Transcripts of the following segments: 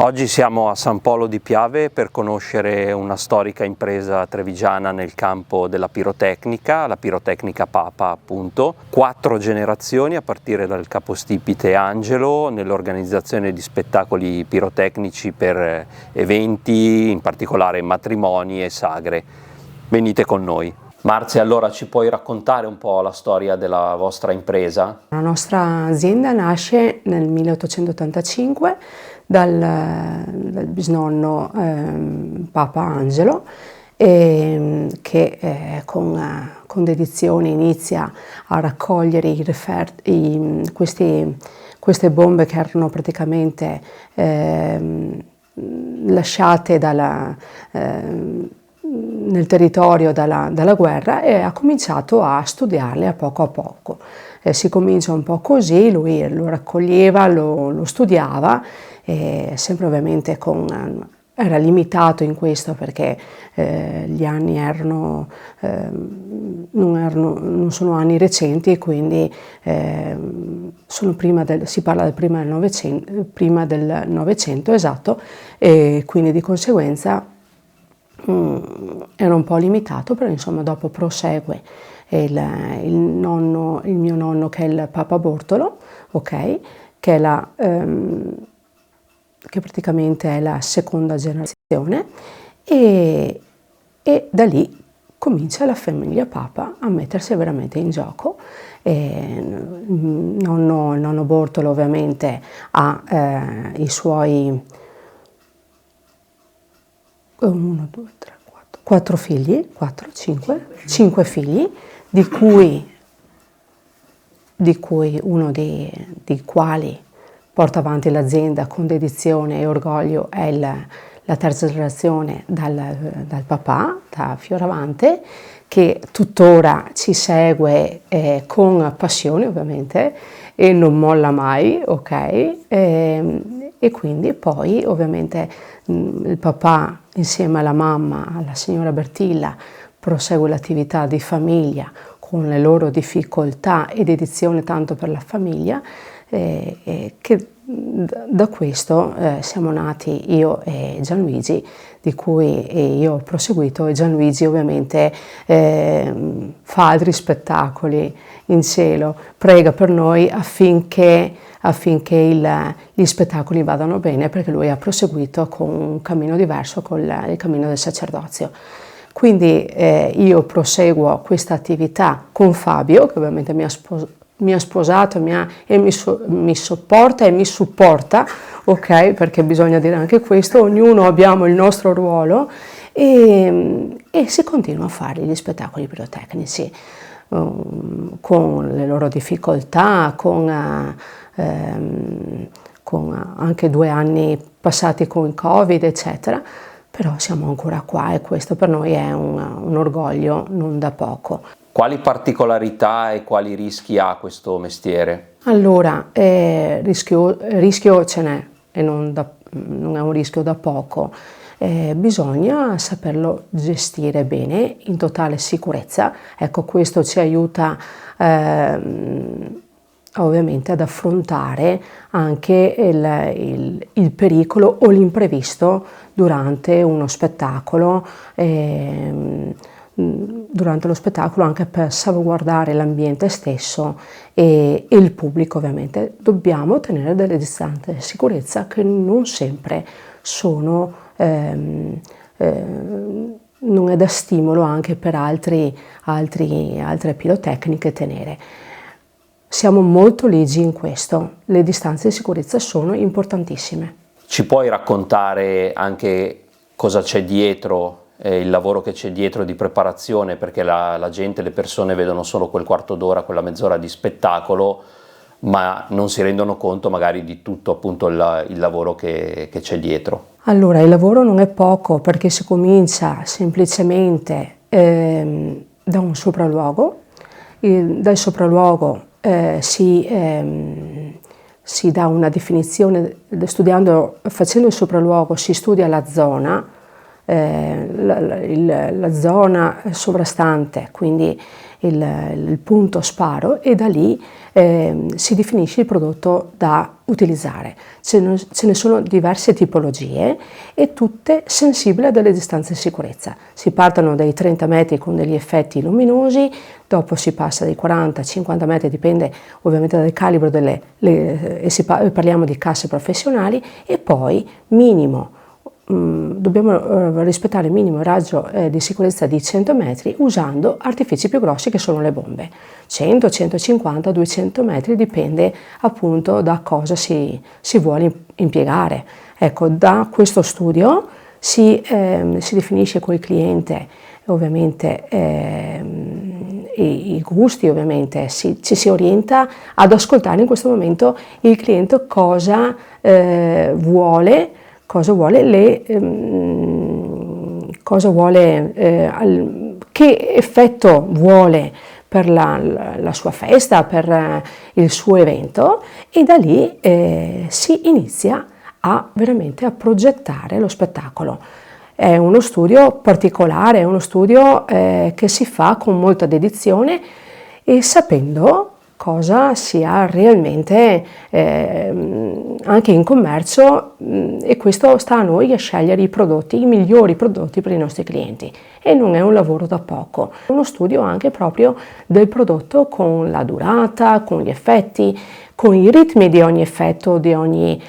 Oggi siamo a San Polo di Piave per conoscere una storica impresa trevigiana nel campo della pirotecnica, la pirotecnica Papa appunto. 4 generazioni a partire dal capostipite Angelo nell'organizzazione di spettacoli pirotecnici per eventi, in particolare matrimoni e sagre. Venite con noi. Marzia, allora ci puoi raccontare un po' la storia della vostra impresa? La nostra azienda nasce nel 1885 dal bisnonno Papa Angelo, che con dedizione inizia a raccogliere queste bombe che erano praticamente lasciate nel territorio dalla guerra, e ha cominciato a studiarle a poco. Si comincia un po' così, lui lo raccoglieva, lo studiava, sempre ovviamente era limitato in questo perché gli anni non sono anni recenti, e quindi si parla del prima del Novecento, esatto, e quindi di conseguenza era un po' limitato, però insomma dopo prosegue il mio nonno, che è il Papa Bortolo, ok, che praticamente è la seconda generazione, e da lì comincia la famiglia Papa a mettersi veramente in gioco. Il nonno Bortolo ovviamente ha i suoi 5 figli, di cui uno dei quali porta avanti l'azienda con dedizione e orgoglio è la terza generazione dal papà, da Fioravante, che tuttora ci segue con passione ovviamente e non molla mai, ok? E quindi poi ovviamente il papà insieme alla mamma, alla signora Bertilla, prosegue l'attività di famiglia con le loro difficoltà e dedizione tanto per la famiglia, che da questo siamo nati io e Gianluigi, di cui io ho proseguito, e Gianluigi ovviamente fa altri spettacoli in cielo, prega per noi affinché gli spettacoli vadano bene, perché lui ha proseguito con un cammino diverso, con il cammino del sacerdozio. Quindi io proseguo questa attività con Fabio, che ovviamente mi ha sposato e mi sopporta e mi supporta, ok? Perché bisogna dire anche questo, ognuno abbiamo il nostro ruolo, e si continua a fare gli spettacoli pirotecnici con le loro difficoltà, con anche 2 anni passati con Covid, eccetera, però siamo ancora qua, e questo per noi è un orgoglio non da poco. Quali particolarità e quali rischi ha questo mestiere? Allora, rischio ce n'è, e non è un rischio da poco. Bisogna saperlo gestire bene, in totale sicurezza. Ecco, questo ci aiuta ovviamente ad affrontare anche il pericolo o l'imprevisto durante uno spettacolo, anche per salvaguardare l'ambiente stesso e il pubblico. Ovviamente dobbiamo tenere delle distanze di sicurezza che non sempre sono, non è da stimolo anche per altre pirotecniche tenere. Siamo molto ligi in questo, le distanze di sicurezza sono importantissime. Ci puoi raccontare anche cosa c'è dietro, il lavoro che c'è dietro di preparazione, perché la gente, le persone vedono solo quel quarto d'ora, quella mezz'ora di spettacolo, ma non si rendono conto magari di tutto appunto il lavoro che c'è dietro. Allora, il lavoro non è poco, perché si comincia semplicemente da un sopralluogo. Dal sopralluogo si dà una definizione, facendo il sopralluogo si studia la zona la zona sovrastante, quindi il punto sparo, e da lì si definisce il prodotto da utilizzare. Ce ne sono diverse tipologie e tutte sensibili a delle distanze di sicurezza. Si partono dai 30 metri con degli effetti luminosi, dopo si passa dai 40-50 metri, dipende ovviamente dal calibro parliamo di casse professionali, e poi dobbiamo rispettare il minimo raggio di sicurezza di 100 metri usando artifici più grossi che sono le bombe. 100, 150, 200 metri, dipende appunto da cosa si vuole impiegare. Ecco, da questo studio si definisce col cliente ovviamente i gusti, ovviamente ci si orienta ad ascoltare in questo momento il cliente cosa vuole, che effetto vuole per la sua festa, per il suo evento, e da lì si inizia veramente a progettare lo spettacolo. È uno studio particolare, è uno studio che si fa con molta dedizione e sapendo cosa si ha realmente anche in commercio, e questo sta a noi a scegliere i migliori prodotti per i nostri clienti, e non è un lavoro da poco. È uno studio anche proprio del prodotto, con la durata, con gli effetti, con i ritmi di ogni effetto, il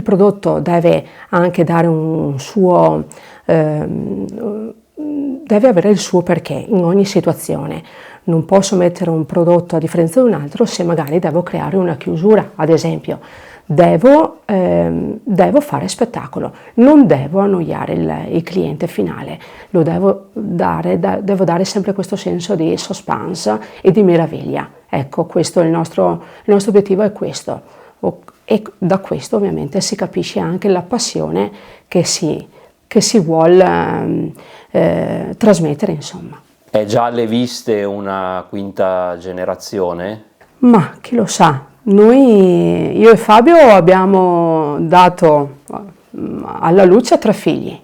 prodotto deve anche dare un suo, deve avere il suo perché in ogni situazione. Non posso mettere un prodotto a differenza di un altro se magari devo creare una chiusura, ad esempio. Devo fare spettacolo, non devo annoiare il cliente finale, devo dare sempre questo senso di suspense e di meraviglia. Ecco, questo è il nostro obiettivo, è questo. E da questo ovviamente si capisce anche la passione che si vuole trasmettere, insomma. È già alle viste una quinta generazione? Ma chi lo sa, io e Fabio abbiamo dato alla luce 3 figli,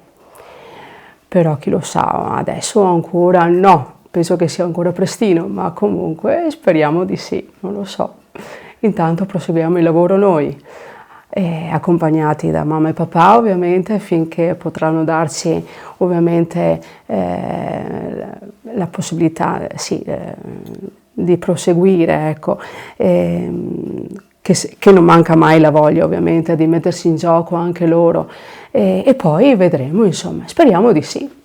però chi lo sa, adesso ancora no, penso che sia ancora prestino, ma comunque speriamo di sì, non lo so. Intanto proseguiamo il lavoro noi, accompagnati da mamma e papà ovviamente, finché potranno darci ovviamente la possibilità di proseguire, ecco, che non manca mai la voglia ovviamente di mettersi in gioco anche loro, e poi vedremo, insomma, speriamo di sì.